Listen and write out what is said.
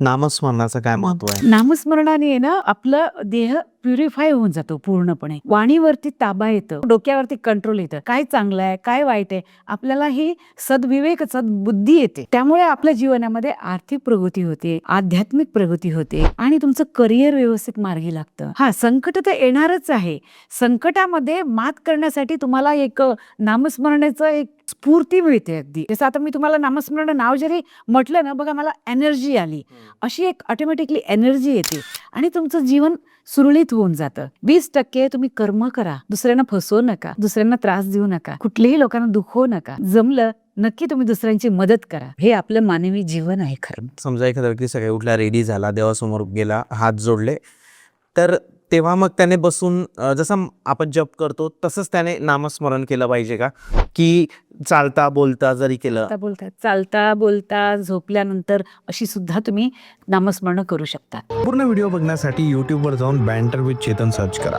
नामस्मरणाचं काय महत्व आहे? नामस्मरणाने आहे ना आपलं देह प्युरिफाय होऊन जातो पूर्णपणे. वाणीवरती ताबा येतं, डोक्यावरती कंट्रोल येतं. काय चांगलं आहे, काय वाईट आहे, आपल्याला ही सद्विवेक, सद्बुद्धी येते. त्यामुळे आपल्या जीवनामध्ये आर्थिक प्रगती होते, आध्यात्मिक प्रगती होते आणि तुमचं करिअर व्यवस्थित मार्गी लागतं. हा, संकट तर येणारच आहे. संकटामध्ये मात करण्यासाठी तुम्हाला एक नामस्मरणाचं एक स्फूर्ती मिळते अगदी. जसं आता मी तुम्हाला नामस्मरण नाव जरी म्हटलं ना, बघा मला एनर्जी आली. अशी एक ऑटोमॅटिकली एनर्जी येते आणि तुमचं जीवन सुरळीत होऊन जातं. 20% तुम्ही कर्म करा, दुसऱ्यांना फसवू नका, दुसऱ्यांना त्रास देऊ नका, कुठल्याही लोकांना दुखवू नका. जमलं नक्की तुम्ही दुसऱ्यांची मदत करा. हे आपलं मानवी जीवन आहे खरं. समजा एखादा व्यक्ती सकाळी उठला, रेडी झाला, देवासमोर गेला, हात जोडले, तर तेव्हा मग त्याने बसून जसं आपण जप करतो तसंच त्याने नामस्मरण केलं पाहिजे का? की चालता बोलता जरी केलं? चालता बोलता झोपल्यानंतर अशी सुद्धा तुम्ही नामस्मरण करू शकता. पूर्ण व्हिडिओ बघण्यासाठी यूट्यूबवर जाऊन बँटर विथ चेतन सर्च करा.